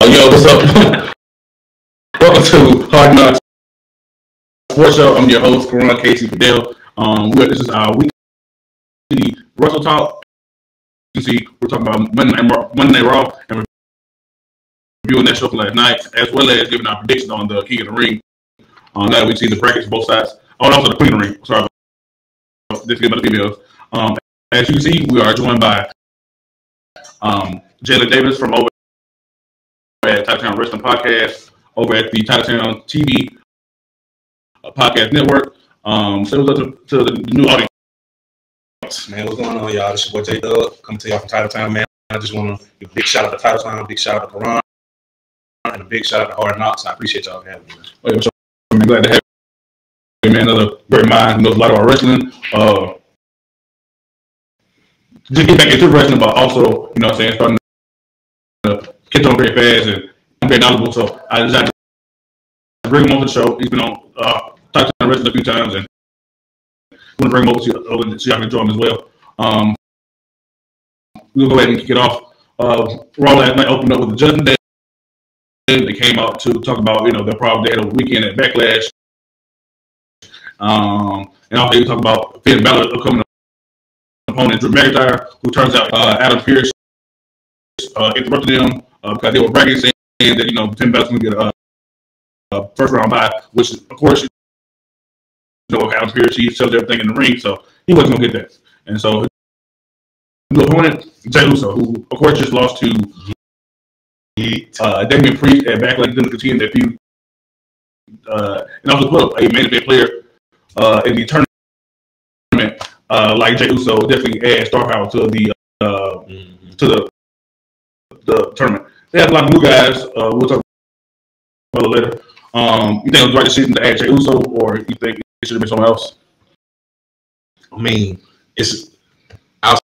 Yo, what's up? Welcome to Hard Knocks Sports Show. I'm your host, Karan Casey Fidel. This is our weekly Russell Talk. You see, we're talking about Monday Night Raw and reviewing that show from last night, as well as giving our prediction on the King of the Ring. Now we see the brackets both sides. Oh, and also the Queen of the Ring. Sorry about this. About the videos. As you can see, we are joined by Jalen Davis from over at Titletown Wrestling Podcast, over at the Titletown TV Podcast Network. So what's up to the new audience. Man, what's going on, y'all? This is your boy J Dub, coming to y'all from Titletown, man. I just want to give a big shout out to Titletown, big shout out to Karan, and a big shout out to Hard Knocks. I appreciate y'all for having me. I'm glad to have you, man. Another great mind, knows a lot about wrestling. Just get back into wrestling, but also, you know what I'm saying, starting to catch on very fast and I'm very knowledgeable. So I decided to bring him on the show. He's been on Titletown Wrestling a few times, and I want to bring him over so y'all can join him as well. We'll go ahead and kick it off. Raw last night opened up with the Judgment Day. They came out to talk about, you know, their problem they had over the weekend at Backlash. And also they talk about Finn Balor upcoming opponent Drew McIntyre, who turns out Adam Pearce interrupted them because they were bragging, saying that, you know, Finn Balor's going to get a first round bye, which of course, you know, Adam Pearce, he sells everything in the ring, so he wasn't going to get that. And so his opponent, Jey Uso, who of course just lost to Damian Priest at Backlash, going to continue that feud, and also put up a main event player in the tournament. Like Jey Uso, definitely add star power to the tournament. They have a lot of new guys. We'll talk about it later. You think it was the right decision to add Jey Uso, or you think it should have been someone else? I mean, I'll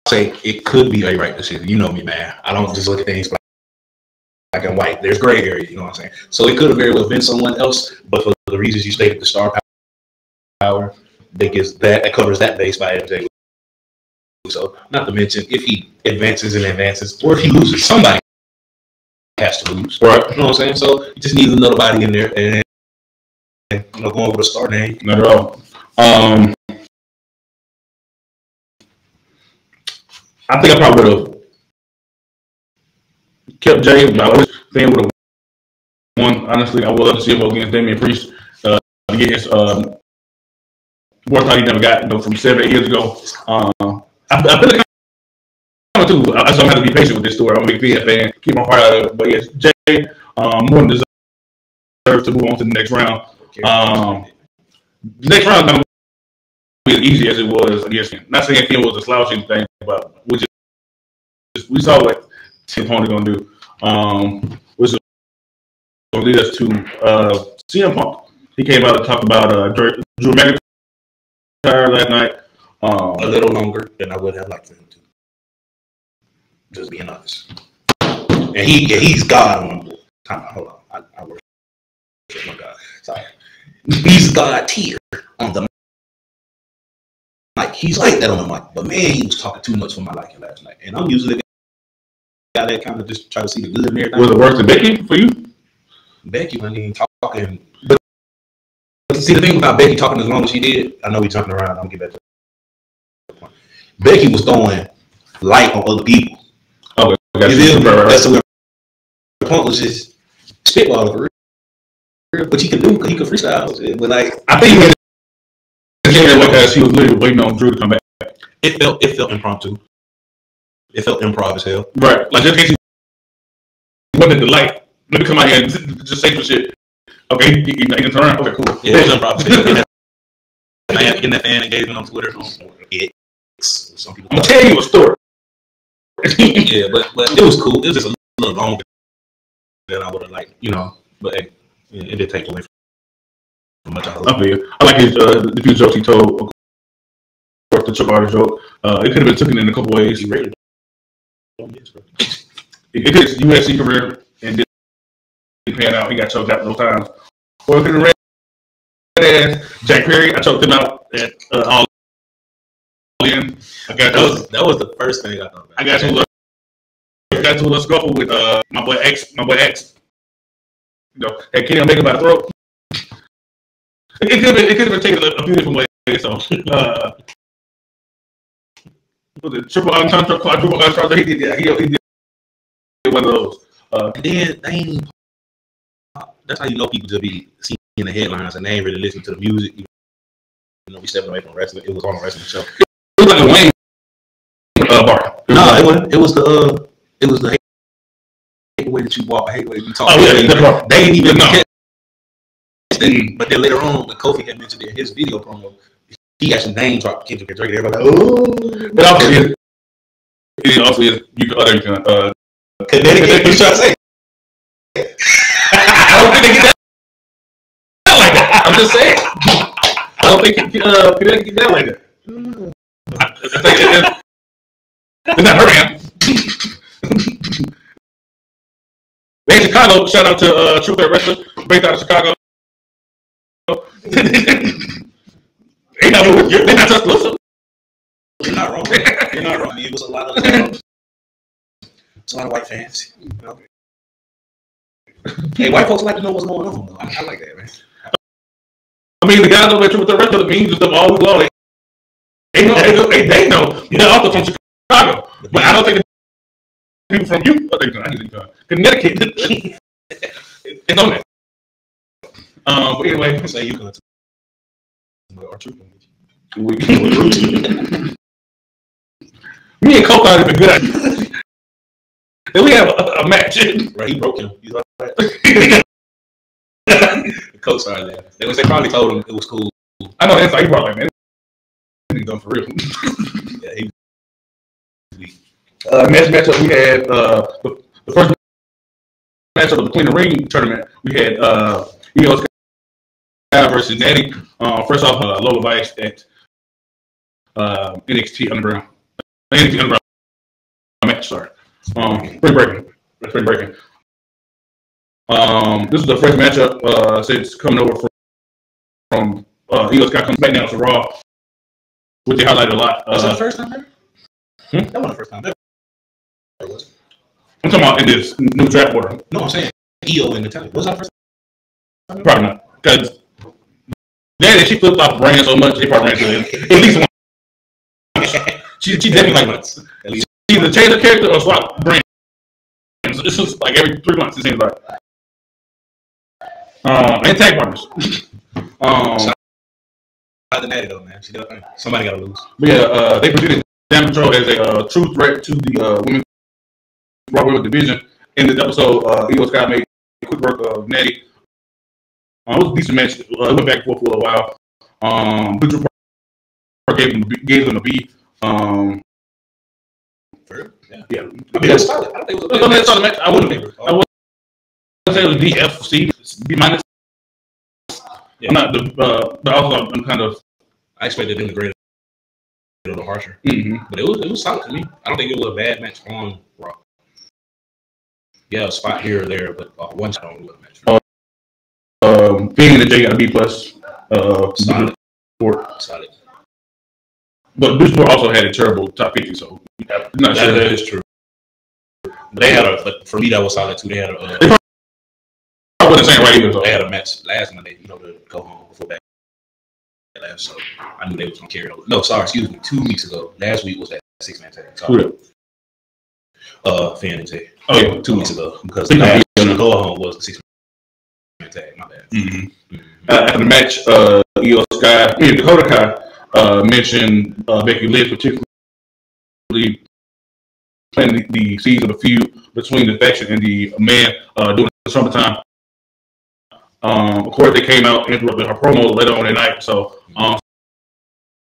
say it could be a right decision. You know me, man. I don't just look at things black and white. There's gray area, you know what I'm saying? So it could have very well been someone else, but for the reasons you stated, the star power, that covers that base by Jey Uso. Not to mention, if he advances, or if he loses, somebody has to lose. Right. You know what I'm saying? So you just need another body in there, and you know, going with a star name. Not at all. I think I probably would have kept Jey, but I wish Finn would have won. Honestly, I would love to see him go against Damian Priest to get his worth out he never got, you know, from 7-8 years ago. I feel like too. So I'm gonna have to be patient with this story. I'm a big Finn fan. Keep my heart out of it. But yes, Jey more than deserves to move on to the next round. The next round is not be as easy as it was against Finn. Not saying Finn was a slouching thing, but we saw what the opponent gonna do. Which is gonna lead us to CM Punk. He came out and talked about Drew McIntyre last night. A little longer than I would have liked for him to. Just being honest. And he's God on the time. Hold on. I worship my God. Sorry. He's God tier on the mic. He's like that on the mic. But man, he was talking too much for my liking last night. And I'm usually the guy that kind of just try to see the good in everything. Was it worse than Becky for you? Becky, I mean, talking. But see, the thing about Becky talking as long as she did, I know we're jumping around. I'll get back to the point. Becky was throwing light on other people. Oh, right. That's the way Punk was just spitballing for real. But he could freestyle. But like, I think he made it because he was literally waiting on Drew to come back. It felt impromptu. It felt improv as hell. Right. Like just in case he wasn't the light. Let me come out here and just say some shit. Okay, you can turn around. Okay, cool. Yeah, it was improv. Getting that fan engagement on Twitter. Some people. I'm gonna tell you a story. Yeah, but it was cool. It was just a little longer than I would have liked, you know. But hey, it did take away from much. I like his the few jokes he told. Of course, the Chuck Arthur joke. It could have been taken in a couple ways. It did his UFC career and didn't pan out. He got choked out those times. Or it could have read as Jack Perry. I choked him out at all in. That was the first thing I thought about. I got some got into a little scuffle with my boy X. You know, had Kenny Omega by the throat. It could have been taken a few different ways. So, was it triple entendre, quadruple entendre? He did one of those. And then they ain't even, that's how you know people just be seeing the headlines and they ain't really listening to the music. You know, we stepping away from wrestling. It was on a wrestling show. It was like a Wayne bar. No, it wasn't. It was the hate the way that you walk. I hate the way you talk. Oh yeah, they didn't even know. But then later on, when Kofi had mentioned it in his video promo, he actually name dropped Kendrick and Drake. Everybody like, oh. But also, it also is you can Connecticut. What you trying to say? I don't think they get that like that. I'm just saying. I don't think Connecticut get that like that. I think it's not her man. They in Chicago. Shout out to True Threat Wrestler, based out of Chicago. They're not exclusive. You're not wrong. You're not wrong. It was a lot of white fans. You know? Hey, white folks like to know what's going on. Though. I like that, man. I mean, the guys over at True Threat Wrestler, means and stuff all long. They know. They're also from Chicago, but I don't think the people from Connecticut it's on that. But anyway, say you go to our truth. Me and Cole thought it'd be good. Then we have a match. Right, he broke him. He's like that. The coach started that. They probably told him it was cool. I know that's how he brought that, man. He's done for real. Yeah, he was weak. Next matchup we had the first matchup of the Queen of the Ring tournament. We had Io Sky versus Natty. First off, Lola Vice at NXT Underground match. Sorry, spring breaking. This is the first matchup since coming over from Io Sky comes back down to Raw, which they highlighted a lot. Was that the first time ever? That wasn't the first time ever. I'm talking about in this new draft order. No, I'm saying Io in the title. Was that the first time? Probably not, because she flipped off brand so much. They probably ran to at least one. She definitely like once. She either change her character or swap brand. It's just like every 3 months. It seems like. And tag partners. Shout out to Natty though, man. She did her thing. Somebody got to lose. But yeah, they presented Damage Control as a true threat to the women's Raw Women's division. In this episode, Io Sky made quick work of Natty. It was a decent match. It went back and forth for a while. Butcher gave them a B. Yeah. I mean, that's solid. I don't think it was a match. I wouldn't say it was D, F, C, B minus. Yeah. I'm not but also I'm kind of. I expected them to grade it a little harsher, but it was solid to me. I don't think it was a bad match on Raw. Yeah, a spot here or there, but one shot on the match. Being that Jay got a B plus. Solid. Solid. But Bridgeport also had a terrible top 50, so I'm not sure. That is true. But they had but for me that was solid too. They had a. I wasn't saying right either. So they had a match last Monday, to go home before back last, so I knew they was gonna carry it over. No, sorry, excuse me. 2 weeks ago, last week was that 6-man tag. Sorry. Fan and Jay. Oh yeah, 2 weeks ago because the last go home was the 6-man tag. My bad. After the match, Io Sky, Dakota Kai mentioned Becky Lynch, particularly planting the seeds of the feud between the faction and the man during the summertime. Of course, they came out and interrupted her promo later on that night. So,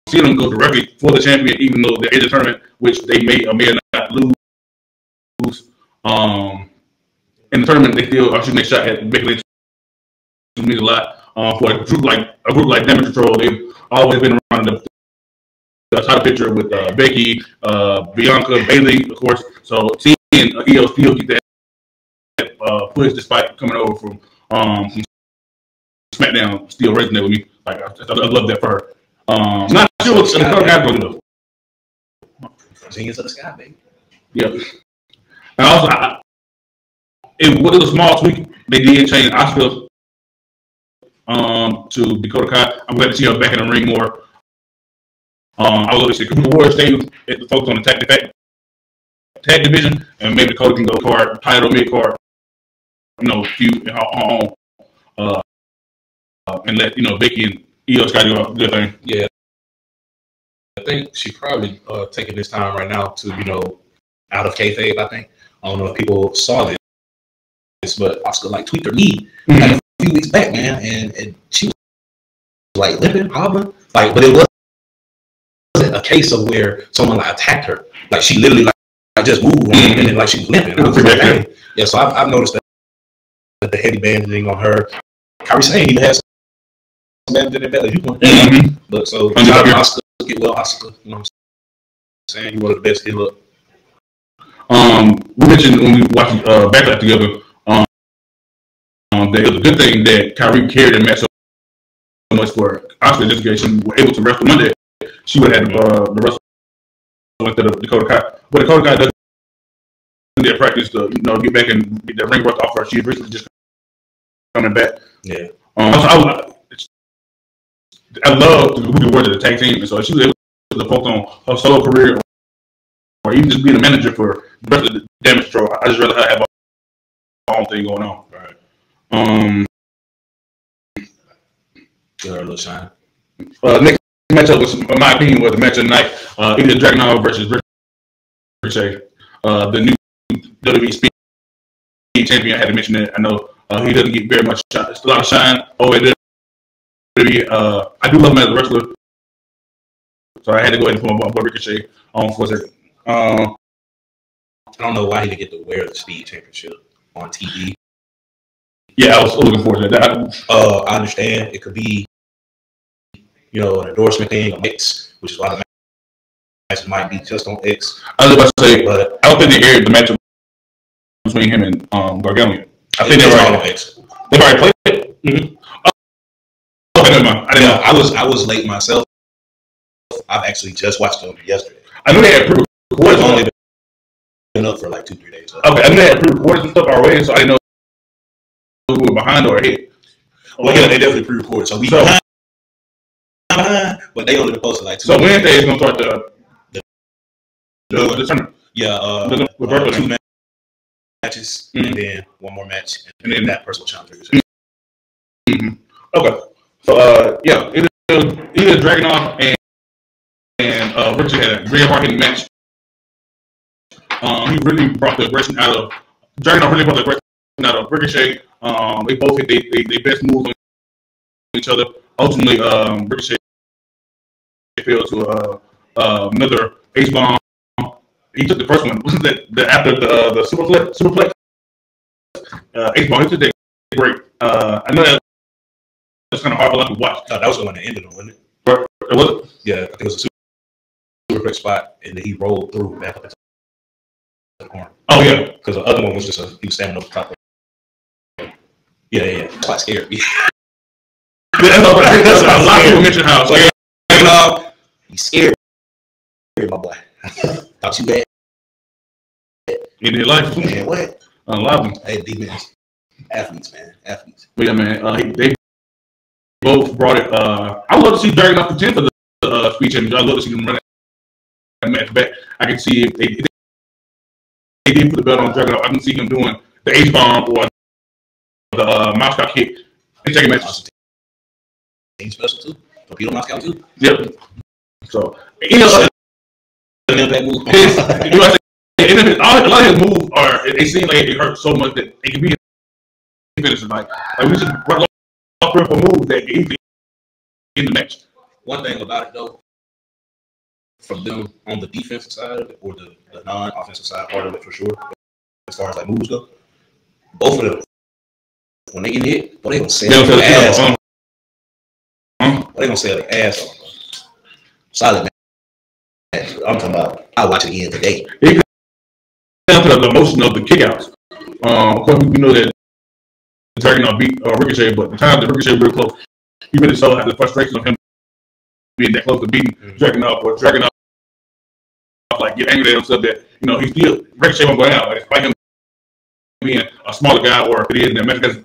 seeing them go directly for the champion, even though there is a tournament, which they may or may not lose. In the tournament, they still should make a shot at Becky Lynch. Means a lot for a group like Damage Control. They've always been around the title picture with Becky, Bianca, Bayley, of course. So seeing Io still get that push despite coming over from SmackDown still resonate with me. Like I love that for her. Not sure what the current guy's going to do. Genius of the Sky, baby. Yeah. And also, it was a small tweak. They did change Asuka to Dakota Kai. I'm glad to see her back in the ring more. I was going to say the Warriors stay focused on the tag division, and maybe Dakota can go card, title, mid card, feud in her own, and let Becky and Io Sky do their thing. Yeah, I think she probably taking this time right now to out of kayfabe. I think I don't know if people saw this, but Asuka like tweaked her knee like a few weeks back, man, and she was like limping, hobbling, but it wasn't a case of where someone like attacked her. Like she literally like just moved and then like she was limping. I was like, hey. Yeah, so I've noticed that the heavy bandaging on her. Kyrie Sane even has some bandaging better. You want, but so Asuka get well, Asuka. You know what I'm saying? You're one of the best heal up. We mentioned when we watched Backlash together. That it was a good thing that Kyrie carried the match so much for Asuka, just because she was able to wrestle Monday. She would have had the wrestle instead of Dakota Kai. But Dakota Kai doesn't get practice to get back and get that ring rust off her. She's recently just coming back. Yeah. I love who the word of the tag team, and so she was able to focus on her solo career, or even just being a manager for the rest of the Damage Control. I just rather her have her own thing going on. Right. Give her a little shine. Next matchup was, in my opinion, was the match of the night. Either Dragunov versus Ricochet. The new WWE Speed champion. I had to mention that. I know he doesn't get very much shine. It's a lot of shine over there. I do love him as a wrestler, so I had to go ahead and put my boy Ricochet on for a second. I don't know why he didn't get to wear the Speed Championship on TV. Yeah, I was looking forward to that. I understand it could be, an endorsement thing on X, which is why the match might be just on X. I was about to say, but I don't think they aired the match between him and Gargano. I think they're right on X. They've already played it. Mm-hmm. Okay, never mind. I didn't know. I was late myself. I've actually just watched them yesterday. I knew they had pre-recorded. It's only been up for like 2-3 days. Okay, I knew they had pre-recorded some stuff already, so I didn't know if we were behind or ahead. Well, yeah, they definitely pre-recorded. So we behind, but they only posted like 2 So Wednesday is going to start the tournament. Yeah, the 2 matches, and then 1 more match, and then that personal challenge. Okay. So, either Dragunov and Richard had a very hard-hitting match. He really brought the aggression out of Dragunov. Really brought the aggression out of Ricochet. They both hit their best moves on each other. Ultimately, Ricochet fell to another ace bomb. He took the first one. Wasn't that after the superplex? Ace bomb. He took that great. I know that. It's kind of hard for them to watch. That was the one that ended on, wasn't it? It was? Yeah, I think it was a super quick spot, and then he rolled through back up into the corner. Oh, yeah. Because the other one was just he was standing over top of it. Yeah. Quite scared me. That's a lot of people mention how scared. He's scared, my boy. Thought you bad. In their life. Man, what? A lot of them. Hey, D-Mans. Athletes, man. Athletes. But yeah, man, they both brought it. I would love to see Dragunov contend for the Speed Championship. I'd love to see them run that match back. I can see if they did put the belt on Dragunov. I can see him doing the H bomb or the mouse cock kick and taking matches. Team special too. Torpedo mouse cock too. Yep. So a lot of his moves they seem like it hurt so much that it can be finishes. Like we should run off for moves that easily in the match. One thing about it though, from them on the defensive side of it, or the non-offensive side part of it for sure, as far as like moves go, both of them, when they get hit, they gonna sell their ass off. They gonna sell their ass off. Solid match. I'm talking about. I'll watch it again today. It comes down to the emotion of the kickouts. Of course, we know that Dragunov beat Ricochet, but the time that Ricochet real close, he really saw the frustration of him being that close to beating Dragunov, or Dragunov like get angry at himself that he still Ricochet won't go out. Like, despite him being a smaller guy, or if it is that match, because he's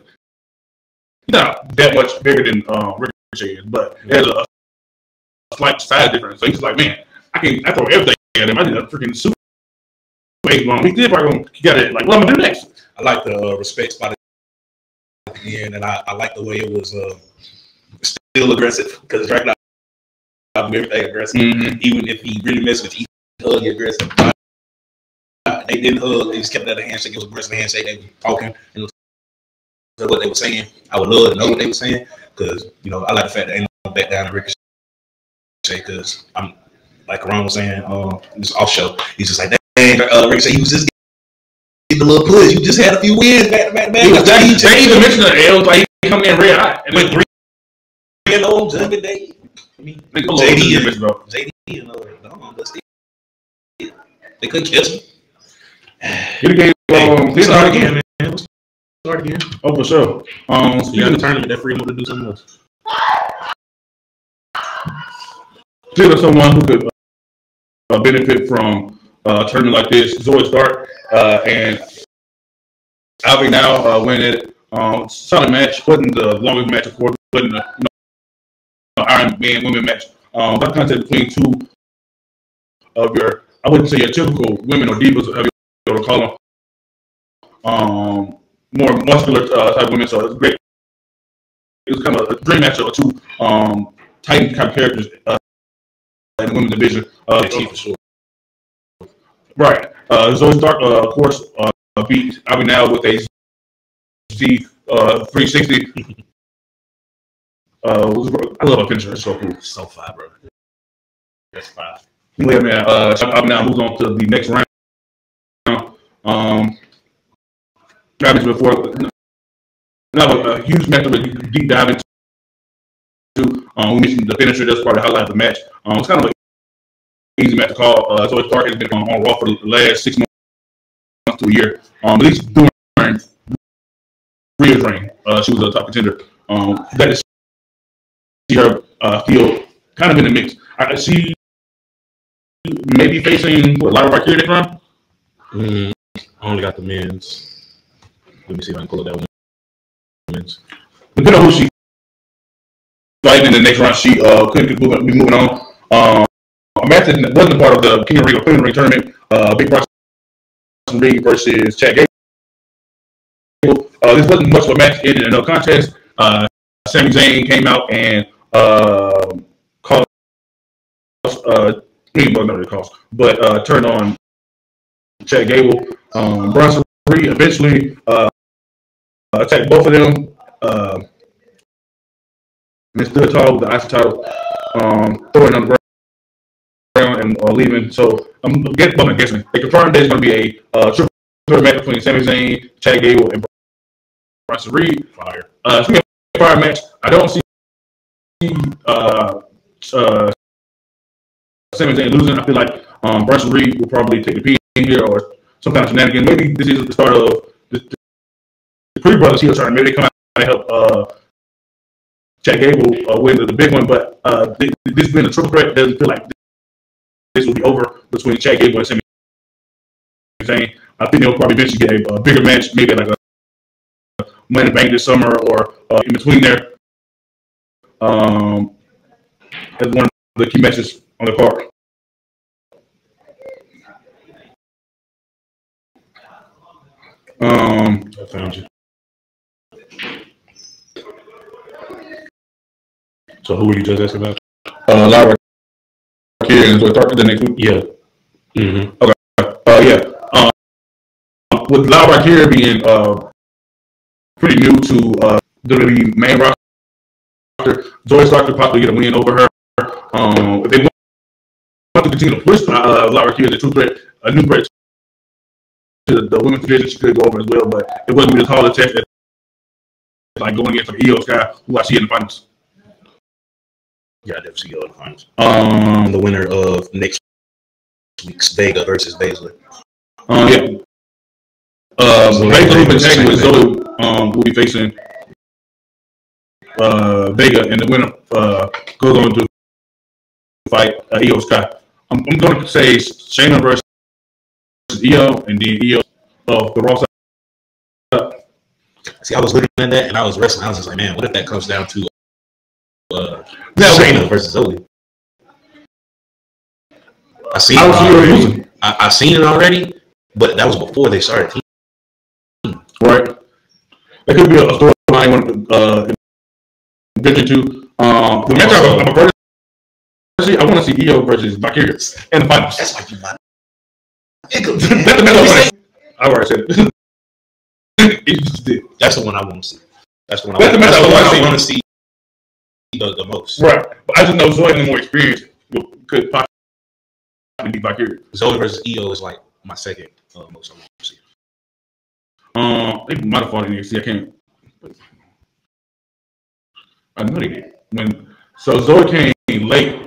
not that much bigger than Ricochet is, but there's a slight size difference. So he's just like, man, I throw everything at him. I did a freaking super H bomb. He still probably got it. Like, what I'm gonna do next? I like the respect spot at the end, and I like the way it was still aggressive, because Dragon do everything aggressive, even if he really messed with you, hug aggressive. They didn't hug; they just kept that handshake. It was aggressive handshake. They were talking and what they were saying. I would love to know what they were saying, because I like the fact that ain't no back down to Ricochet, because I'm like Ron was saying, this off show. He's just like, dang, Ricochet, he was just getting a little push. You just had a few wins back to back. They even mentioned the L's, like he come in red hot and with 3-0 Judgment Day. JD and but still, they couldn't catch him. Let's start again, man. Let's start again. Oh, for sure. You got a tournament that free him to do something else. Still, someone who could benefit from a tournament like this, Zoe Stark and Alvin now winning it. Solid match. Wasn't the longest match, of course. Wasn't the Iron Man women match. That contest between two of your, I wouldn't say your typical women or divas, however you want to call them, more muscular type women. So it's great. It was kind of a dream match of two Titan kind of characters in the women's division. For sure. Right. Zoe Stark, of course, beat Alvin now with a Z 360. I love a finisher. It's so cool. So fire, bro. That's fire. Yeah, man. Alvin now moves on to the next round. I mentioned before, not a huge match, but you can deep dive into. We mentioned the finisher. That's part of the highlight of the match. It's kind of an easy match to call. Zoe Stark has been on Raw for the last 6 months to a year. At least during Rhea's reign, she was a top contender. That is see her feel kind of in the mix. I see maybe facing Lyra Valkyria next round. I only got the men's. Let me see if I can pull up that women's. Depending on who she fighting in the next round, she could be moving on. A match that wasn't a part of the King of Ring or Queen of Ring tournament. Big Bronson Reed versus Chad Gable. This wasn't much of a match. It ended in a contest. Sami Zayn came out and caused turned on Chad Gable. Bronson Reed eventually attacked both of them. And stood tall with the IC title, throwing on the ground and leaving. So I'm guessing they confirmed there's going to be a triple threat match between Sami Zayn, Chad Gable, and Bronson Reed. Fire. It's going to be a fire match. I don't see Sami Zayn losing. I feel like Bronson Reed will probably take the pin here or some kind of shenanigan. Maybe this is the start of the Creed Brothers heel turn. Maybe they come out and help Chad Gable win the big one. But this being a triple threat doesn't feel like this will be over between Chad Gable and Sami Zayn. I think they'll probably eventually get a bigger match, maybe like a Money in the Bank this summer or in between there. As one of the key matches on the card. I found you. So who were you just asking about? Lyra Valkyria and Zoe Stark the next week. Yeah. Okay. Yeah. With Lyra Valkyria being pretty new to WWE main roster, Zoe Stark could possibly get a win over her. If they want to continue to push Lyra Valkyria, the true threat, a new threat to the women's division, she could go over as well. But it wasn't as hard a test as like going against an Io Sky, who I see in the finals. Yeah, I definitely see you in the finals. The winner of next week's Vega versus Baszler. Yeah. Baszler and Tag with Zoe will be facing Vega, and the winner goes on to fight Io Sky. I'm going to say Shayna versus Io, and then Io of the Raw side. See, I was looking at that and I was wrestling. I was just like, man, what if that comes down to Shayna versus Zoe? I seen it already, but that was before they started teaming. Right. That could be a storyline I want to get into. The match I want to see Io versus Vicarious in the finals. That's like you might. I already said it. You just did. That's the one I want to see. That's the one I want to see the most. Right. But I just know Zoe, more experience, could possibly be Vicarious. Zoe versus Io is like my second most I want to see. They might have fought in NXT. I can't. I know they did. So Zoe came late.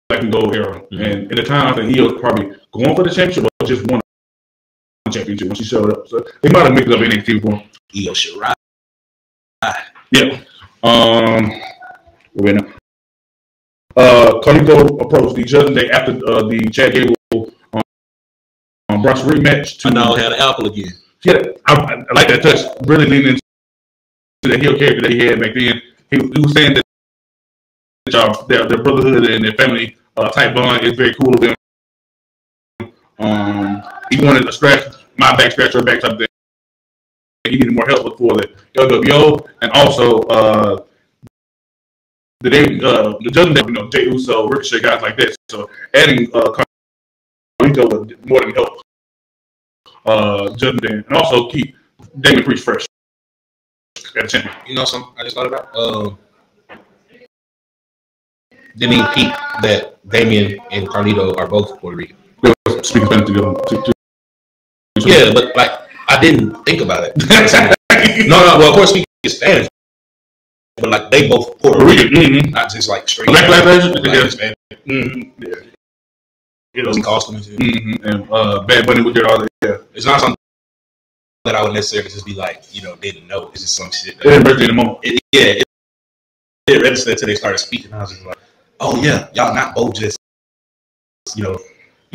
Black and gold era, and at the time I think Io was probably going for the championship, but just won the championship when she showed up. So they might have mixed it up in NXT before. Io should ride. Yeah. Wait now. Carlito approached the judging day after the Chad Gable Bronx rematch. I know, had an apple again. Yeah, I like that touch. Really leaning into the heel character that he had back then. He was saying that their brotherhood and their family type bond is very cool of them. He wanted a scratch, my back scratch or back type thing. He needed more help for the LWO, and also the judging day, Jey Uso, Ricochet, guys like that. So adding Carlito would more than help judging day, and also keep Damien Priest fresh at the champion. You know something I just thought about? Didn't even peep that Damien and Carlito are both Puerto Rican. Speaking Spanish together. Yeah, but like I didn't think about it. No. Well, of course, speaking Spanish, but like they both Puerto Rican, not just like straight. Black version. Yeah. Yeah. You know, costumes and Bad Bunny with their all that. Yeah, it's not something that I would necessarily just be like, didn't know. It's just some shit. It didn't in the moment. It registered until they started speaking. I was just like, oh yeah, y'all not both just, you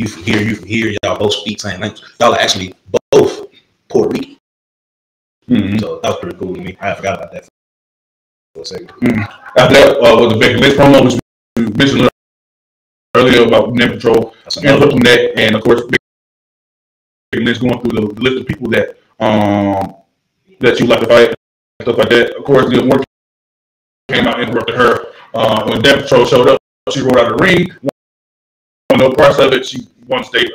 from here, y'all both speak same language. Y'all are actually both Puerto Rican. So that was pretty cool to me. I forgot about that for a second. After that, with the Becky Lynch promo, which we mentioned earlier about Net Patrol, and looking at, and of course, Becky Lynch going through the list of people that that you like to fight, stuff like that. Of course, the work came out and interrupted her. When Net Patrol showed up, she rolled out of the ring. No parts of it. She won state.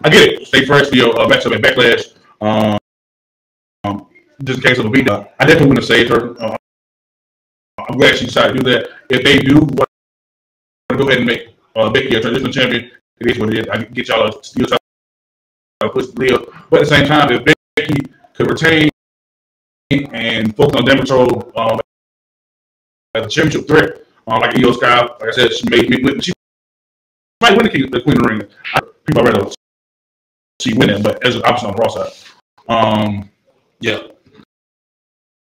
I get it. Stay fresh for your matchup at Backlash. Just in case of a beat up. I definitely wouldn't have saved her. I'm glad she decided to do that. If they do want to go ahead and make Becky a transitional champion, it is what it is. I get y'all to still try to push Leo. But at the same time, if Becky could retain and focus on Damage Control as a championship threat, like Io Sky, like I said, she might win the Queen of the Ring. People are ready she win it, but as an option on the Raw side. Yeah.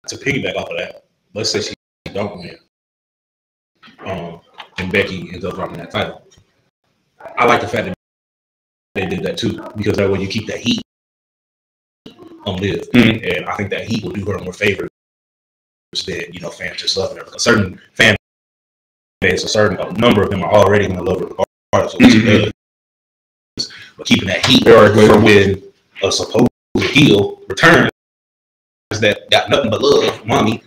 To piggyback off of that, let's say she don't win, and Becky ends up dropping that title. I like the fact that they did that too, because that way you keep that heat on Liv, and I think that heat will do her more favors than fans just loving her. A certain fan base, a certain number of them are already going to love her regardless of what she does. But keeping that heat for when a supposed heel returns that got nothing but love, mommy,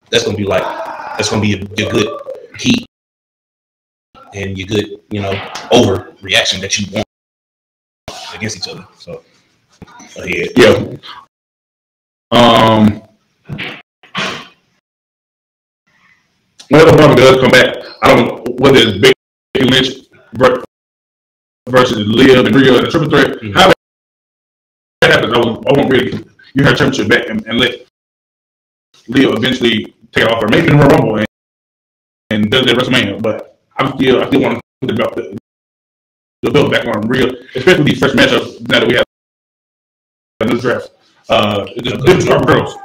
that's gonna be your good heat and your good, overreaction that you want against each other. So yeah. Whenever Bobby does come back, I don't know whether it's Becky Lynch versus Liv and Rhea and the triple threat. How that happens, I won't really. You have championship back and let Leo eventually take off, or maybe in the Rumble and does that WrestleMania. But I still want to put the belt back on Rhea, especially these fresh matchups now that we have in this draft. Different sharp girls.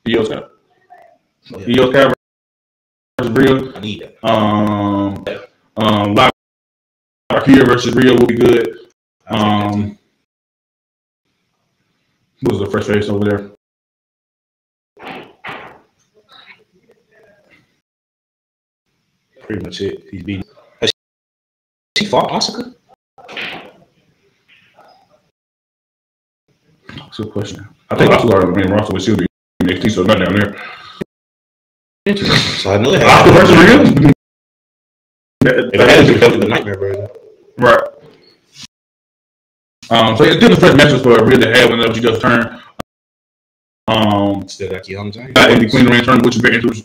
Io Sky Rhea. I need that. Live Akira versus Rhea will be good. Who was the first face over there? Pretty much it. He's beating. Has she fought Asuka? That's a good question. I think Asuka already made roster with Sylvia NXT, so not down there. Interesting. So I know it Asuka versus Rhea. If it had to be the Nightmare version. Right. So it's still the first matches for Rhea to have whenever she does turn. Still got Keanu James. In the Queen of the Ring tournament, which is very interesting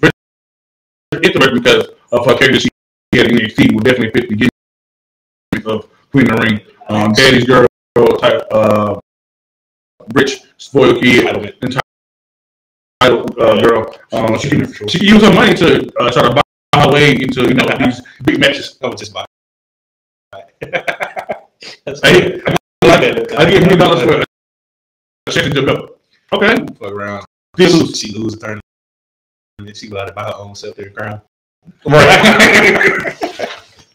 because of her character she had in NXT would definitely fit the gimmick of Queen of the Ring. Daddy's girl type, rich, spoiled kid, entitled girl. She can use her money to try to buy her way into these big matches. I would just buy. I give $1 million for a championship belt. Okay. Fuck around. She lose. She lose the tournament. And then she go out and buy her own self their crown. Right.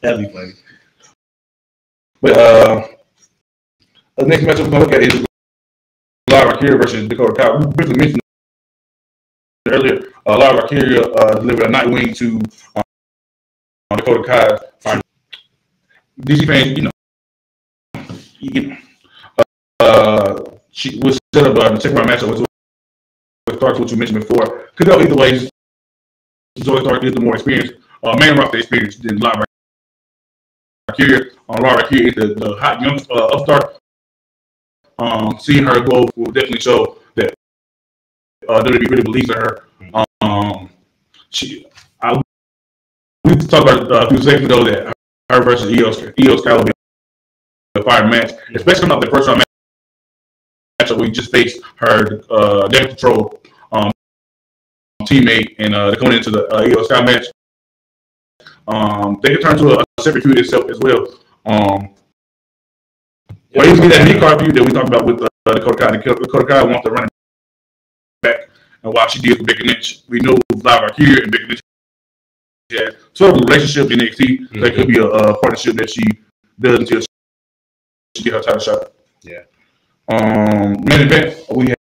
That'd be funny. But the next matchup we're gonna look at is Lara Akira versus Dakota Kai. We briefly mentioned earlier. Lara Akira delivered a Nightwing to Dakota Kai. DC fans, she was set up the second round matchup with Stark, what you mentioned before. Could go either way. Zoe Stark is the more experienced, main roster experience than Lara Akira. Lara Akira is the hot young upstart. Seeing her go will definitely show that WWE really believes in her. We talked about a few seconds ago that her versus Io Sky will be a fire match, especially coming up the first round matchup where you just faced her Damage Control teammate, and they're going into the Io Sky match. They could turn to a separate feud itself as well. Well, it used to be that mid-card feud that we talked about with Dakota Kai. Dakota Kai wants to run it back, and while she did with Becky Lynch, we know Lara Akira and Becky Lynch had sort of a relationship in NXT. Mm-hmm. That could be a partnership that she does until she get her title shot. Yeah. Main event, we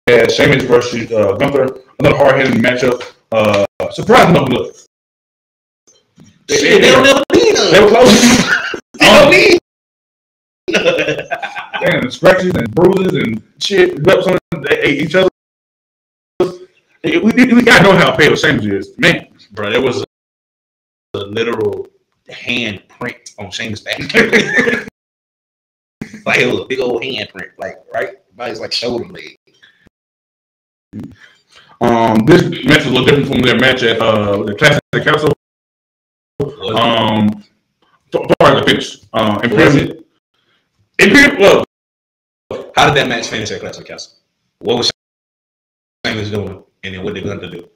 had Sheamus versus Gunther, another hard-hitting matchup. Surprising no blood. They don't never need them. They were close. They don't need. And scratches and bruises and shit. They ate each other. We gotta know how pale Sheamus is, man. Bro, there was a literal hand print on Sheamus' back. Like it was a big old hand print, like right by his shoulder blade. This match is a little different from their match at the Classic Council. Far as the finish. Well, how did that match finish at Classic Council? What was Sheamus doing, and then what they going to do?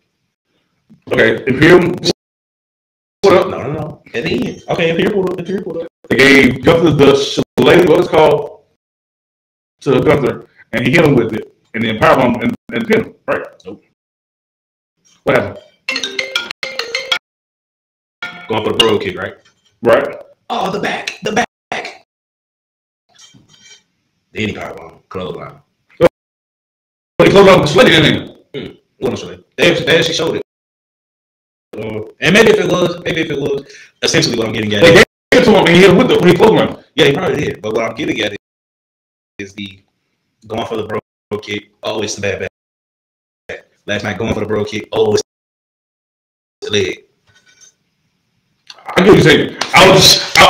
Okay, Imperium. What up? No. At the end. Okay, Imperium pulled up. They gave Gunther the Shillelagh, what it's called, to Gunther, and he hit him with it, and then powerbomb and pin him. Right? Nope. What happened? Going for the bro kick, right? Right. Oh, the back. Then he powerbomb, clothesline. But he closed off the slit, didn't he? What I'm saying. They actually showed it. And maybe if it was essentially what I'm getting at. They gave it to him and he hit him with the clothesline. Yeah, he probably did. But what I'm getting at is the going for the bro kick. Oh, it's the bad back. Last night going for the bro kick. Oh, it's the leg. I get what you're saying. I'll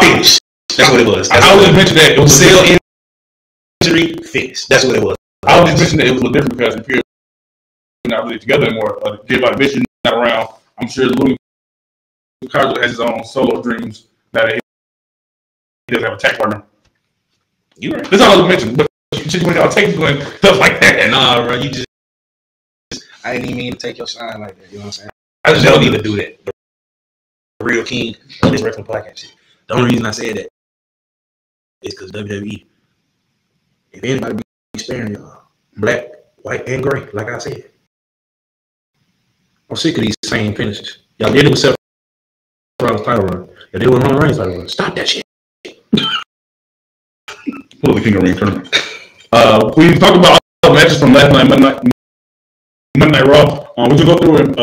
finish. That's what it was. I was just mentioning that it was cell injury finish. That's what it was. I was just mentioning that it was a little different because Imperium not really together anymore. Jay by Vision not around. I'm sure Louis Kaiser has his own solo dreams that he doesn't have a tag partner. You right. That's all I was mentioning. But she's going to take going stuff like that. Nah, bro, you just I didn't even mean to take your shine like that. You know what I'm saying? I just don't need to do that. The real king of this wrestling podcast shit. The only reason I said that is because WWE. If anybody be sparing y'all, black, white, and gray, like I said, I'm sick of these same finishes. Y'all did it with Seth Rollins title run. Y'all did it with Roman Reigns title run. Stop that shit. Pull the King of Ring tournament. We talked about all the matches from last night, Monday Night Raw. We should go through and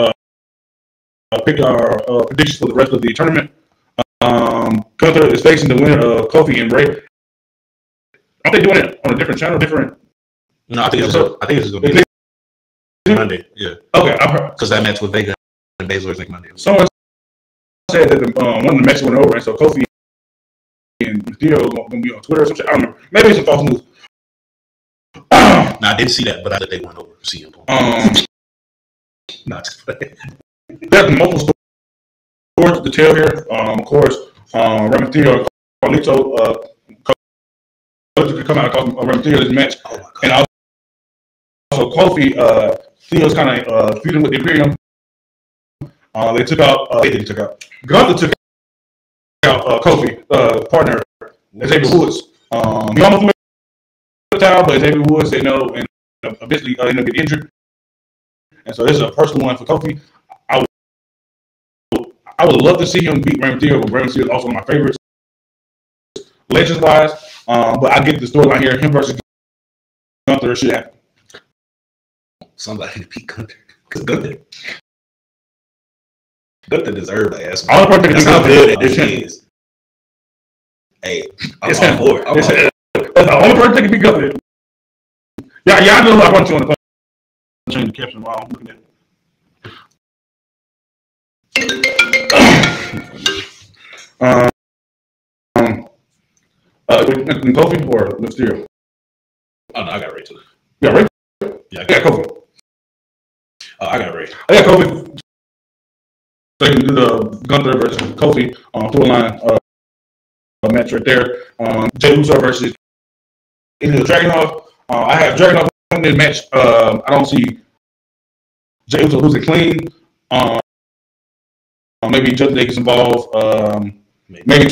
pick our predictions for the rest of the tournament. Gunther is facing the winner of Kofi and Bray. Aren't they doing it on a different channel? No, I think it's going to be Monday. Yeah. Okay, I've heard. Because that match with Vega and Baszler is like Monday. Someone said that one of the matches went over, and so Kofi and Mysterio are going to be on Twitter or some shit. I don't remember. Maybe it's some false news. No, I didn't see that, but I thought they went over. CM Punk. Not just play. There's multiple stories to tell here. Of course, Rey Mysterio, Carlito, could come out and call Rey Mysterio this match, and also Kofi Theo's kind of feuding with the Imperium. They took out. Gunther took out Kofi, partner Xavier Woods. He almost went to the town, but Xavier Woods said no, and eventually ended up getting injured. And so this is a personal one for Kofi. I would love to see him beat Rey Mysterio, but Rey Mysterio is also one of my favorites, legends-wise. But I get the storyline here. Him versus Gunther should happen. Somebody to beat Gunther. Because Gunther deserves that ass. All the person That's how good it is. Hey, I'm on board. That's the only person that can beat Gunther. Yeah, I know I want you on the phone. Change the caption while I'm looking at it. Kofi or Mysterio? Oh, no, I got Ray too. Yeah, Ray? Yeah, I got Kofi. I got Ray. I got Kofi. So you can do the Gunther versus Kofi storyline match right there. Jey Uso versus either Dragunov. I have Dragunov in this match. I don't see Jey Uso losing clean. Maybe Judge gets involved. Maybe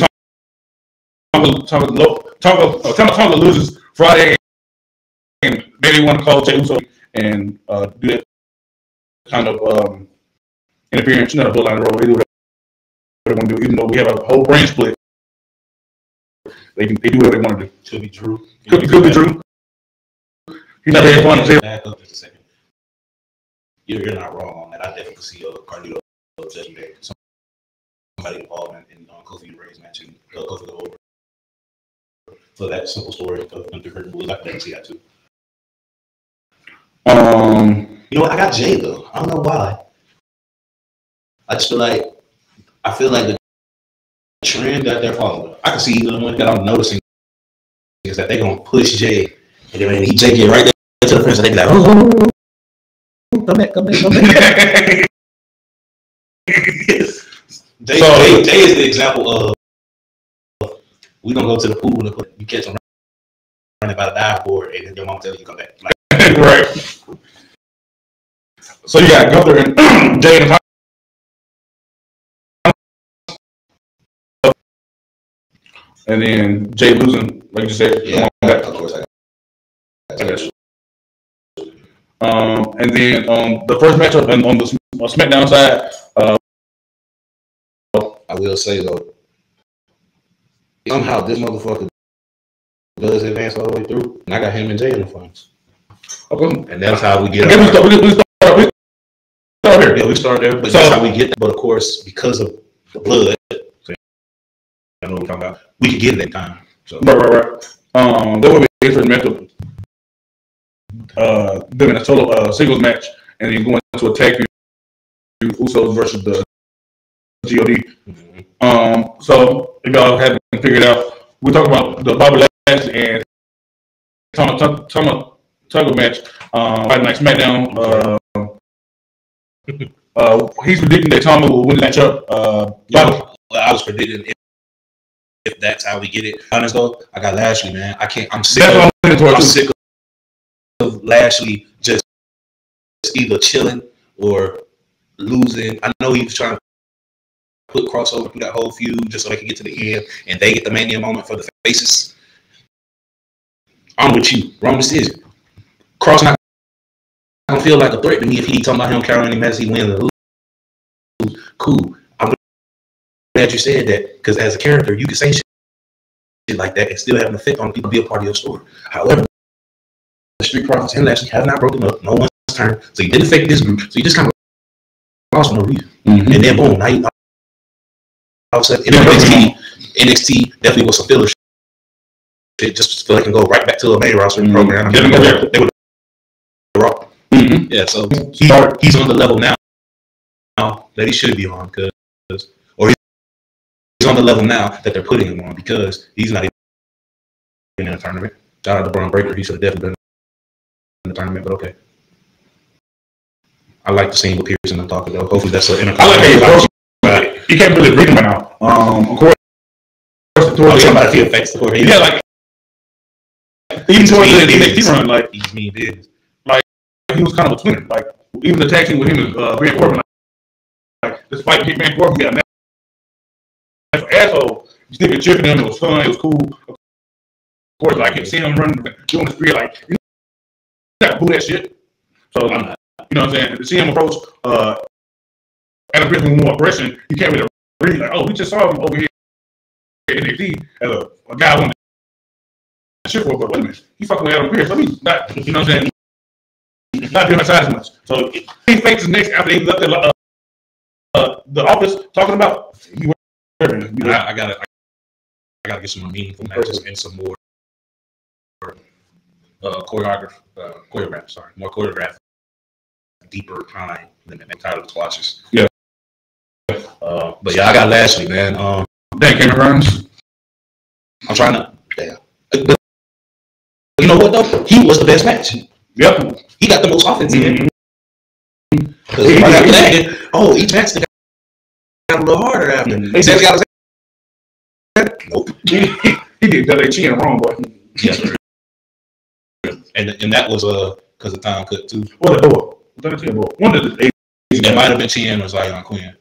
Tonga loses Friday, and maybe want to call Jey Uso and do that kind of interference. Not a bloodline role. They do whatever they want to do, even though we have a whole brand split. They do whatever they want to do. Could be Drew. Could be Drew. He's not very fun. Back up just a second. You're not wrong on that. I definitely could see Carlito Judgment Day. Somebody involved in Kofi and Ray's match and Kofi go over. For that simple story of Gunther hurting Woods, I can see that too. You know what? I got Jay though. I don't know why. I feel like the trend that they're following. I can see either the one that I'm noticing is that they're gonna push Jay, and then when he take it right there to the fence, and they be like, "Oh, come back." Jay is the example of we gonna go to the pool and you catch him running by the dive board, and then your mom tell you come back. Like, right. So you got Gunther and Jay and and then Jay losing, like you said. Yeah, of course. I got you. And then the first matchup on the SmackDown side. I will say though, somehow this motherfucker does advance all the way through, and I got him and Jay in the finals. Okay. And that's how we get. We start here. Yeah, we start there, but that's how we get there. But of course, because of the blood, so I know what we're talking about. We could get it that time. So. Right. There will be a first matchup. Them in a total singles match, and then going to a tag team, Usos versus the God. So if y'all haven't figured out, we talk about the Bobby Lashley and Tuggle match. Friday Night SmackDown. He's predicting that Tama will win the matchup. I was predicting if that's how we get it. Honest though, I got Lashley, man. I'm sick of Lashley just either chilling or losing. I know he was trying to put crossover through that whole feud just so they can get to the end and they get the mania moment for the faces. I'm with you. Wrong decision. Cross not gonna feel like a threat to me if he talking about him carrying any match he wins or lose. Cool. I'm glad you said that because as a character, you can say shit like that and still have an effect on people, be a part of your story. However, the Street Profits International have not broken up. No one's turned. So you didn't fake this group. So you just kind of lost for no reason. Mm-hmm. And then boom, now you all of a sudden NXT definitely was some filler shit just so they can go right back to a main roster program. They would raw. Mm-hmm. Yeah, so he's on the level now that he should be on or he's on the level now that they're putting him on because he's not even in a tournament. Shout out to Braun Breaker. He should have definitely been in the tournament, but okay. I like the scene with Pearson and talking though. Hopefully that's an interview. I like how you can't really bring him right now. Of course, somebody feel effects for him. Yeah, like even towards the NXT run, like he's mean business. Like he was kind of a twinner. Like even the tag team with him and Baron Corbin. Like despite Baron Corbin got an asshole, you still been chipping him. It was fun. It was cool. Of course, like you see him running doing the street, like you got to boo that shit. So you know what I'm saying? To see him approach at a bit more aggression, you can't really read like, oh, we just saw him over here at NXT as a guy wanted to shit for, but wait a minute, he fucking with Adam Pearce. Let me not, you know what I'm saying? Not doing that side as much. So he fakes his next after he left the office talking about you. I gotta get some more meaningful matches and some more more choreographed, deeper time than that title of squashes. Yeah. But yeah, I got Lashley, man. Cameron Grimes. I'm trying to. Yeah. You know what though? He was the best match. Yep. He got the most offense in. Each match they got a little harder after. He says got nope. He did that chin wrong, boy. Yes. And that was because of time cut too. What the door? One of the it might have been Chen or Zion Quinn.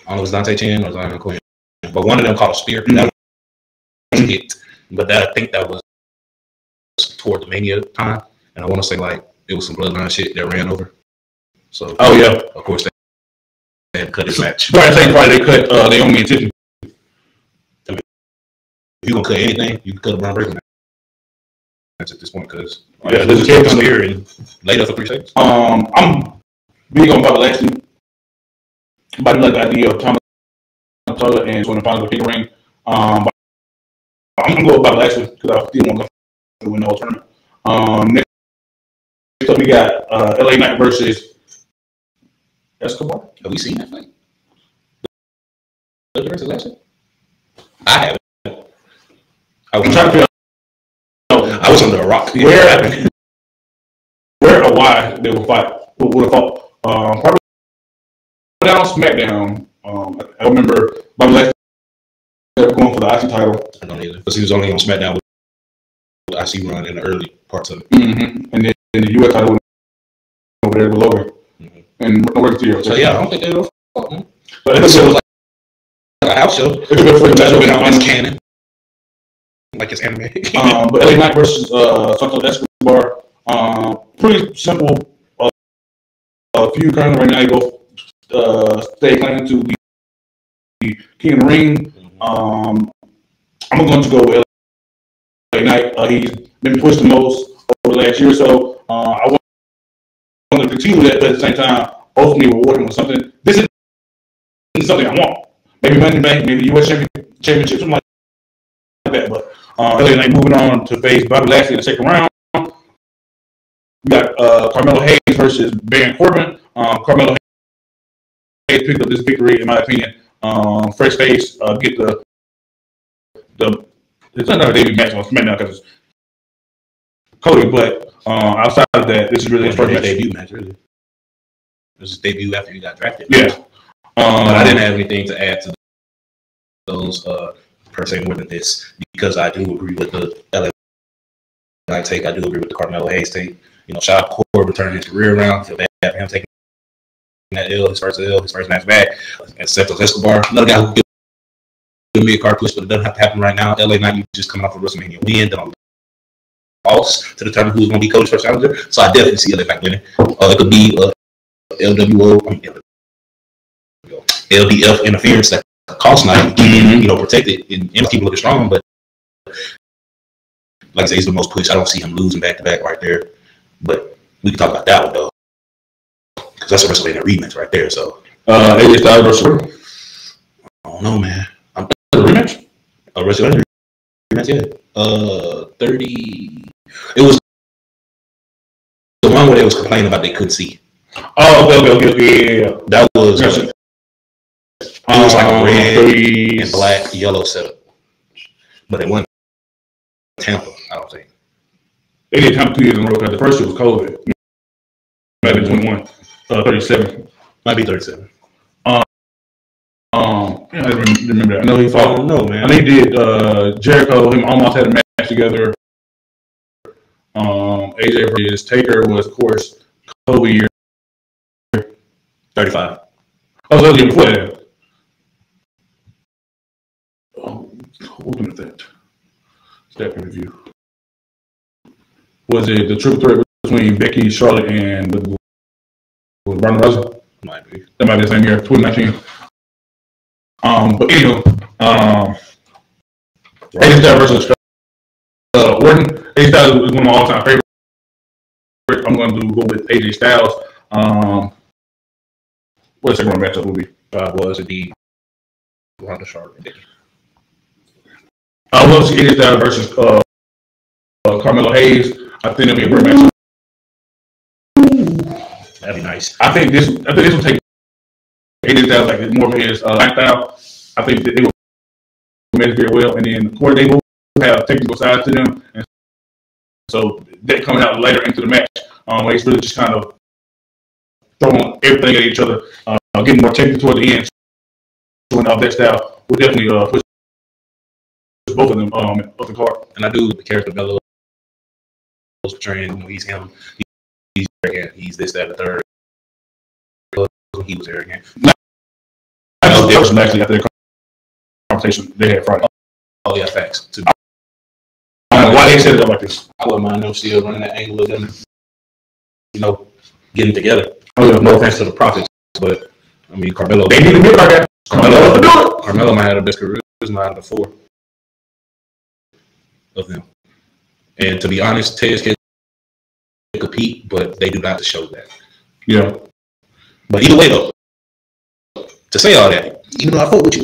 I don't know if it was Dante Chen or Zion Quinn, but one of them caught a spear. Mm-hmm. That was hit, but I think that was toward the Mania time, and I want to say like it was some bloodline shit that ran over. So of course they had to cut this match. Right, same probably they cut they own me attention. If you gonna cut anything, you can cut a Braun Breaker match at this point because this is here and laid up for 3 seconds. I'm big on Bobby Lashley. But I like the idea of Thomas Tucker and when the finals with Ring. I'm gonna go with Bobby Lashley because I still want to win the whole tournament. Next up we got LA Knight versus Escobar. Have we seen that fight? Versus Lashley? I haven't. I'm trying to figure out. I was under a rock. Where or why they will fight? Would have fought? Probably down SmackDown. I remember Bobby Lashley going for the IC title. I don't either because he was only on SmackDown with the IC run in the early parts of it. Mm-hmm. And then the US title over there with Logan. Mm-hmm. And North Tier. So yeah, I don't think they will fight. But it was like a house show. It's canon. Like it's anime. But LA Knight versus Santos Escobar. Pretty simple feud currently right now. You both stay claiming to be king of the ring. I'm going to go with LA Knight. He's been pushed the most over the last year or so. I want to continue that, but at the same time, ultimately reward him with something. This is something I want. Maybe Money Bank, maybe the US Championship, something like that. But LA Knight moving on to face Bobby Lashley in the second round. We got Carmelo Hayes versus Baron Corbin. Carmelo Hayes picked up this victory, in my opinion. Fresh face, get the it's not a debut match on SmackDown because it's Cody, but outside of that, this is really his first debut match. Really, this is debut after he got drafted. Yeah, but I didn't have anything to add to those per se more than this because I do agree with the LA Knight take. I do agree with the Carmelo Hayes take. You know, shout out Corbin turning his career around. Feel bad for him taking that his first match back. And Santos Escobar, another guy who give me a card push, but it doesn't have to happen right now. LA Knight just coming off a WrestleMania win, then on loss to determine who's going to be Cody's first challenger. So I definitely see LA Knight winning. It could be LWO. LDF interference that costs not protected and keep looking strong. But like I say, he's the most pushed. I don't see him losing back to back right there. But we can talk about that one though, because that's a WrestleMania rematch right there. So AJ Styles versus I don't know, man. a rematch. A WrestleMania rematch, yeah. 30. It was the one where they was complaining about they couldn't see. Oh, okay, yeah. That was. It was like a red and black, yellow setup, but it wasn't Tampa. I don't think they did Tampa 2 years in a row because the first year was COVID. Might be 21, 37. Might be 37. Yeah, I remember that. I know he fought. No, man. I know he did. Jericho, him almost had a match together. AJ versus Taker was, of course, COVID year 35. Oh, so that was the year before that. What was that? Step review. Was it the triple threat between Becky, Charlotte, and Ronda Rousey? Might be. That might be the same year, 2019. But anyway, AJ Styles versus Orton. AJ Styles is one of my all-time favorites. I'm going to go with AJ Styles. What the second round matchup will be? Was it the Ronda Charlotte? I will see AJ Styles versus Carmelo Hayes. I think it'll be a great matchup. That'd be nice. I think this will take AJ Styles like more of his lifestyle. I think that they will manage very well, and then of course they will have technical sides to them, and so that coming out later into the match, where it's really just kind of throwing everything at each other, getting more technical toward the end. Showing off that style will definitely push both of them up the card. And I do the character Bello was portraying. He's him. He's arrogant. He's this, that, the third. He was arrogant. I know there was actually after the conversation they had Friday. Oh yeah, facts. I don't know why they set it up like this. I wouldn't mind them still running that angle of them, getting together. Oh yeah, no offense to the Prophets, but I mean Carmelo. They need to be like that. Carmelo might have the best charisma out of the four of them. And to be honest, Tez can compete, but they do not show that. Yeah. But either way, though, to say all that, even though I fought with you,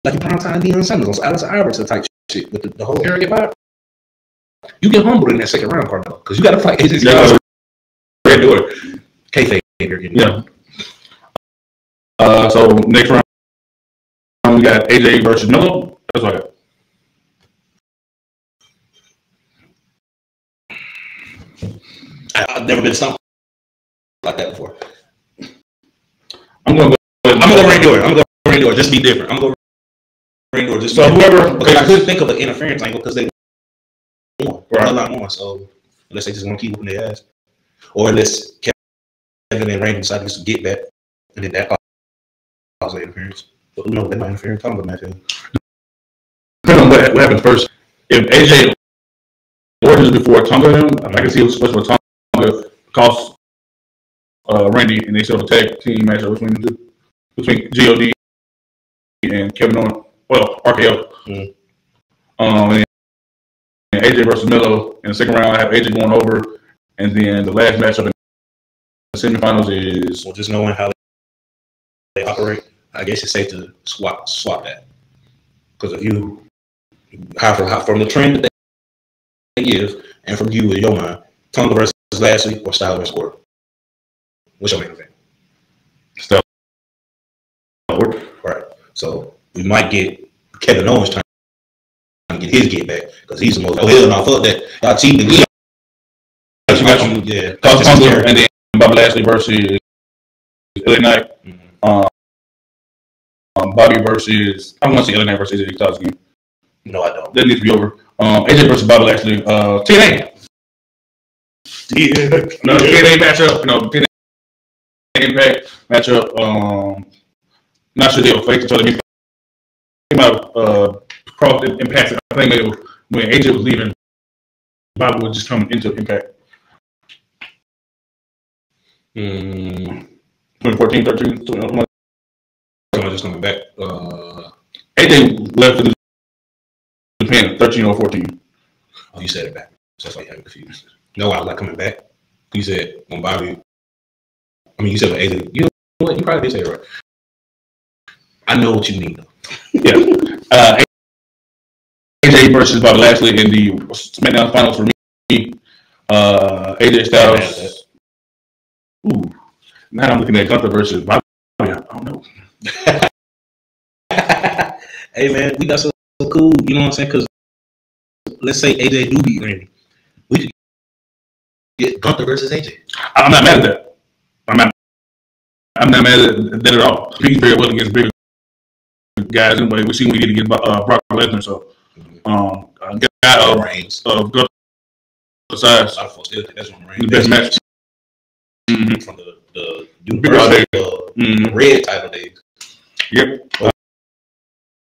like in prime time, Deion Sanders, Alex Iverson type shit with the whole arrogant vibe, you get humbled in that second round, Carmelo, because you got to fight AJ Styles. Red door, kayfabe here. Yeah. So next round, we got AJ versus Melo. That's what I got. I've never been stumped like that before. I'm gonna go ring door. Just be different. I'm gonna go ring door. Just so whoever. Okay, I couldn't think of an interference angle because they won. Right. A lot more. So unless they just want to keep whooping their ass, or unless Kevin and Randy decide to get back, and then that causes interference. But no, they might interfere in Tonga match. Depending on what happens first. If AJ orders before Tonga, I can see what's Tonga cost Randy, and they still have a tag team matchup between God and Kevin Owens. Well, RKO. Mm-hmm. And AJ versus Melo in the second round. I have AJ going over, and then the last matchup in the semifinals is just knowing how they operate. I guess it's safe to swap that, because if you from the trend that they give, and from you in your mind, Tonga versus Lashley or Styles versus Orton, what's your main event? Styles. Right. So we might get Kevin Owens trying to get his get back because he's the most. Oh hell no, fuck that. Y'all cheating again. Yeah. Tonga, and then Bobby Lashley versus LA Knight. Mm-hmm. Bobby versus. I want to see LA Knight versus AJ Styles again. No, I don't. That needs to be over. AJ versus Bobby Lashley. TNA. No, TNA matchup. No, TNA Impact matchup. Not sure they'll face each other. They came out crossed Impact. I think when AJ was leaving, Bobby was just coming into Impact. 2014, 13, just coming back. AJ left for Japan 13 or 14. Oh, you said it back. So that's why you had me confused. No, I was like coming back. You said when Bobby. I mean, you said when AJ. You know what? You probably did say it right. I know what you mean, though. Yeah. AJ versus Bobby Lashley in the SmackDown finals for me. AJ Styles. Ooh. Now I'm looking at Gunther versus Bobby. I don't know. Hey, man, we got so cool. You know what I'm saying? Because let's say AJ do beat Randy. We could get Gunther versus AJ. I'm not mad at that. I'm not mad at that at all. He's very well against bigger guys anyway. We see when we get against Brock Lesnar. So, a guy of Reigns. Gunther size. That's one Reigns. The best match. From the red title days. Yep.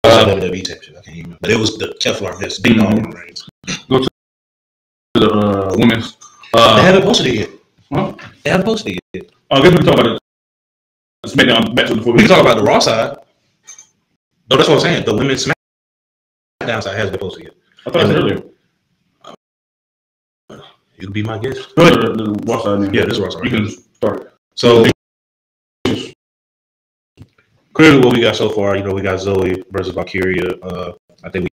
WWE type shit. I can't even. But it was the Kevlar vest. Big on Reigns. Go to the women's. They haven't posted it yet. Huh? They haven't posted it yet. I guess we can talk about the SmackDown match before we can talk about the Raw side. No, that's what I'm saying. The women's SmackDown side hasn't been posted yet. I thought I said earlier. You can be my guest. Go ahead. The Raw side. Then. Yeah, this is Raw side. You can start. So clearly, what we got so far, we got Zoe versus Valkyria. I think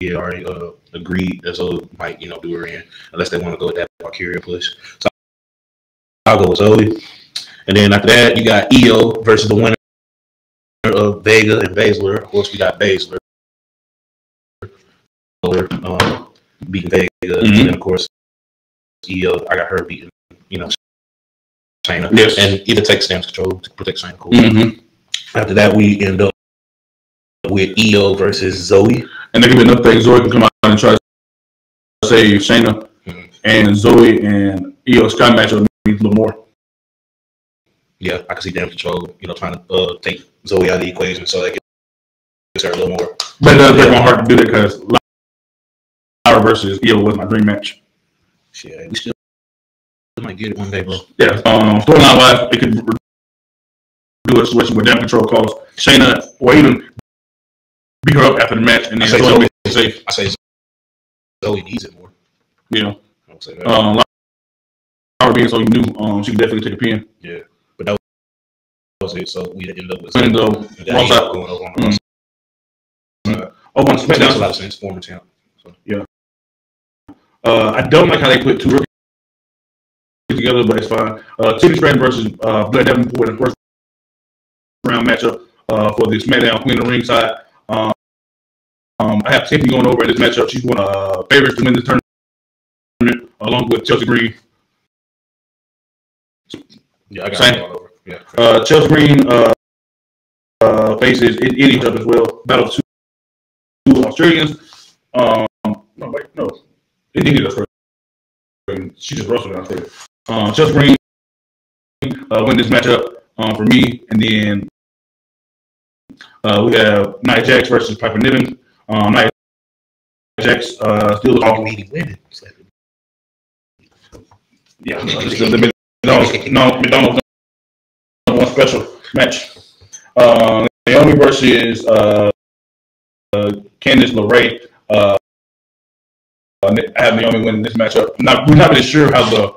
we already agreed that Zoe might, do her in, unless they want to go with that Valkyria push. So I'll go with Zoe, and then after that, you got Io versus the winner of Vega and Baszler. Of course, we got Baszler beating Vega, and then of course Io. I got her beating, Shayna. Yes, and either take stance control to protect Shayna. Cool. After that, we end up with Io versus Zoe. And there could be another thing. Zoe can come out and try to save Shayna. And Zoe and Io Sky match will need a little more. Yeah, I can see damage control, trying to take Zoe out of the equation so that gives her a little more. But it does break my heart to do that because Lara versus Io was my dream match. Shit, we still might get it one day, bro. Yeah, storyline wise, it could do a situation where damage control calls Shayna or even beat her up after the match, and then Zoe is safe. I say Zoe needs it more. Yeah, I would say that. Lara being so new, she can definitely take a pin. Yeah, but that was it. So we ended up with going over on the SmackDown. Makes a lot of sense. Former champ. So. Yeah. I don't like how they put two rookies together, but it's fine. Tiffany Stratton versus Blair Davenport in the first round matchup for the SmackDown Queen of the Ring side. I have Tiffany going over in this matchup. She's one of favorites to win this tournament, along with Chelsea Green. Yeah, I got it all over. Yeah. Chelsea Green faces Eddie up as well. Battle of two Australians. No. India does first. She just wrestled in Australia. Chelsea Green win this matchup for me, and then we have Nia Jax versus Piper Niven. Nia Jax still all meeting women. Yeah, McDonald's one special match. Naomi versus Candice LeRae. I have Naomi winning this matchup. We're not really sure how the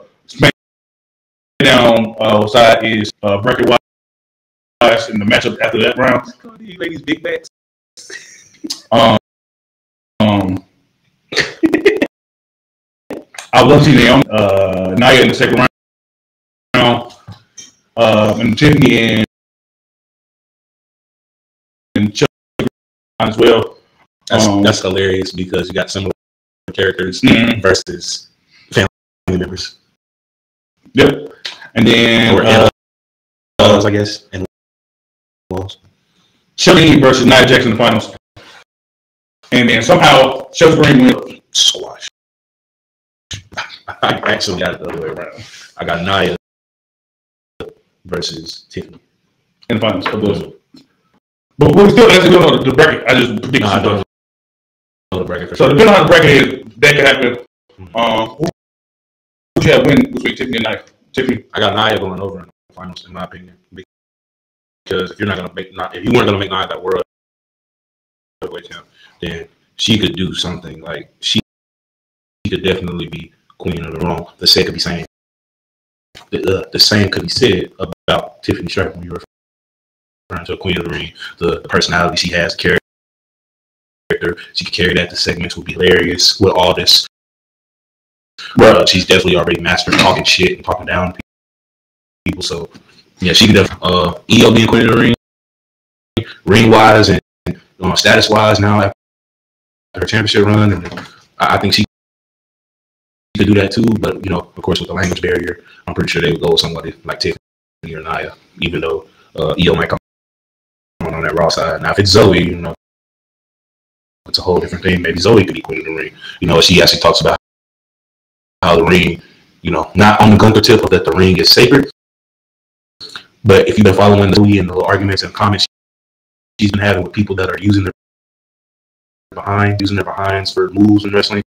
SmackDown side is bracket wise in the matchup after that round. These ladies big backs. I would love to see Naomi, Nia in the second round, and Tiffany and Chuck as well. That's hilarious because you got similar characters versus family members. Yep. And then I guess, and Chelsea versus Nia Jax in the finals. And then somehow Chelsea Green went squash. I actually got it the other way around. I got Nia versus Tiffany in the finals. But we still actually don't know the bracket. I just predict. I don't know the bracket. So depending on how the bracket is, that could happen. Who should have win between Tiffany and Nia? Tiffany. I got Nia going over in the finals, in my opinion. because if you're not gonna make if you weren't gonna make Nia that world heavyweight champ, then she could do something. Like she could definitely be queen of the ring. The same could be saying the same could be said about Tiffany Stratton when you were referring to a queen of the ring. The personality she has, the character, she could carry that. The segments would be hilarious with all this. She's definitely already mastered talking shit and talking down to people. So yeah, she could definitely EO being queen of the ring wise and status wise now after her championship run, and I think she could do that too. But you know, of course, with the language barrier, I'm pretty sure they would go with somebody like Tiffany or Nia, even though EO might come on that Raw side. Now, if it's Zoe, you know, it's a whole different thing. Maybe Zoe could be queen of the ring. You know, she actually talks about how the ring, you know, not on the Gunther tip of that the ring is sacred. But if you've been following Zoe and the little arguments and comments she's been having with people that are using their behinds for moves in wrestling,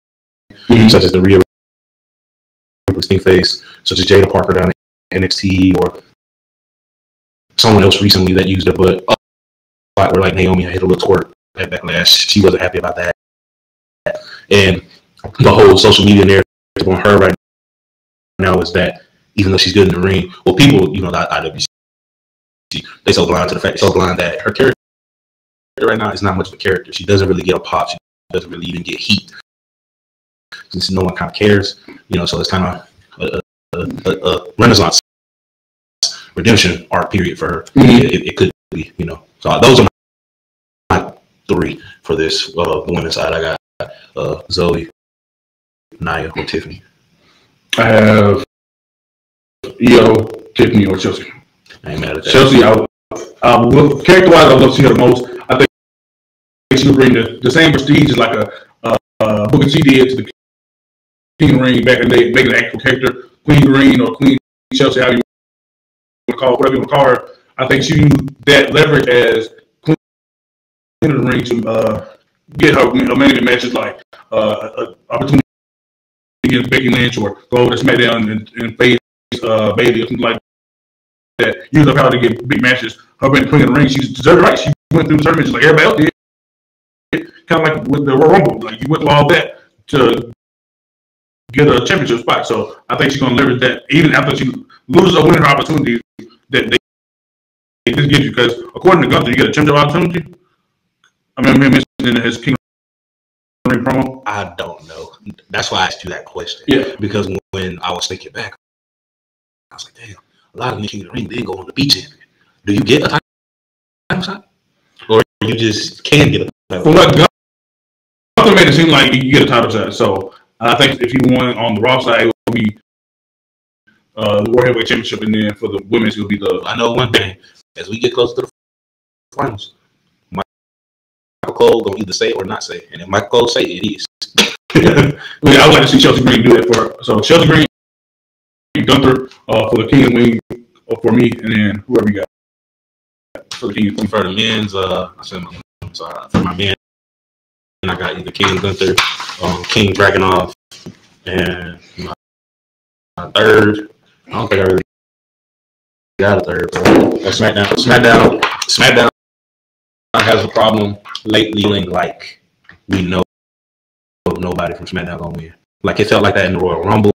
such as the Rhea Ripley face, such as Jada Parker down in NXT, or someone else recently that used it, but where like Naomi hit a little twerk at Backlash. She wasn't happy about that. And the whole social media narrative on her right now is that even though she's good in the ring, well, people, you know, the IWC, they so blind to the fact, so blind that her character right now is not much of a character. She doesn't really get a pop. She doesn't really even get heat. Since no one kind of cares, you know, so it's kind of a renaissance redemption arc period for her. It could be, you know. So those are my three for this. The women's side, I got Zoe, Nia, or Tiffany. I have EO, Tiffany, or Chelsea. I ain't mad at that. Chelsea, character-wise, I love to see her the most. I think she would bring the same prestige as like a Booker T did to the King Ring back in the day, making an actual character, Queen Green or Queen Chelsea, however you want to call it, whatever you want to call her. I think she used that leverage as Queen of the Ring to get her many matches, like opportunity against Becky Lynch, or go to SmackDown and face Bayley or something like that. Use her power to get big matches. Her being Queen of the Ring, she's deserved right. She went through the tournament just like everybody else did. Kind of like with the Royal Rumble, like you went through all that to get a championship spot. So I think she's going to leverage that even after she loses or wins her opportunity that they just give you. Because according to Gunther, you get a championship opportunity. I remember him mentioning his King Ring promo. I don't know. That's why I asked you that question. Yeah. Because when I was thinking back, I was like, damn, a lot of the King of the Ring did go on the beach champion. Do you get a title shot? Or you just can get a title shot? Well, Gunther made it seem like you get a title shot. So I think if you won on the Raw side, it would be the World Heavyweight Championship, and then for the women's, it would be the. I know one thing: as we get closer to the finals, Michael Cole gonna either say it or not say it. And if Michael Cole say it, it is. Yeah, I would like to see Chelsea Green do that for her. So Chelsea Green, Gunther for the King of the Ring for me, and then whoever you got for the King of the Ring. For the men's, for my men, I got either King Gunther, King Dragunov, and my third. I don't think I really got a third, but SmackDown has a problem lately feeling like we know nobody from SmackDown gonna win. Like it felt like that in the Royal Rumble.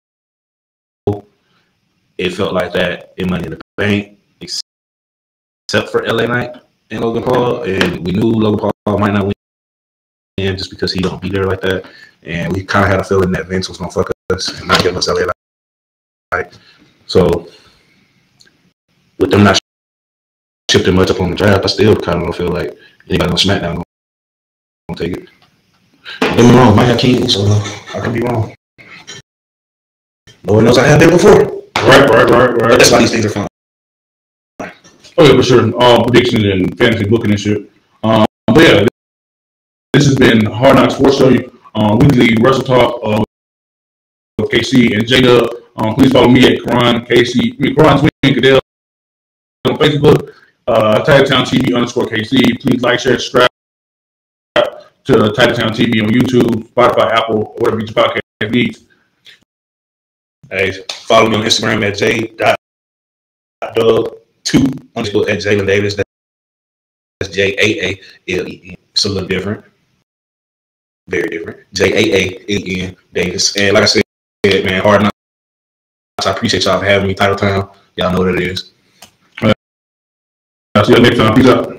It felt like that in Money in the Bank, except for LA Knight and Logan Paul. And we knew Logan Paul might not win just because he don't be there like that. And we kind of had a feeling that Vince was gonna fuck us and not give us LA Knight. So with them not shifting much up on the draft, I still kind of don't feel like anybody on SmackDown gonna take it. Don't get me wrong, might have King, so I could be wrong. No one knows I had there before. Right. But that's why these things are fun. Oh yeah, for sure. Predictions and fantasy booking and shit. But yeah, this has been Hard Knocks Sports Show, weekly Wrestle Talk with KC and Jada. Please follow me at Karan Twin Cadell on Facebook. Titletown TV _KC. Please like, share, subscribe to Titletown TV on YouTube, Spotify, Apple, or whatever your podcast needs. Hey, follow me on Instagram at j.dub2 _ at Jalen Davis. That's Jaaallen. It's a little different, very different. Jaallen Davis. And like I said, man, Hard Knocks. I appreciate y'all for having me. Title Town. Y'all know what it is. I'll see you next time. Peace out.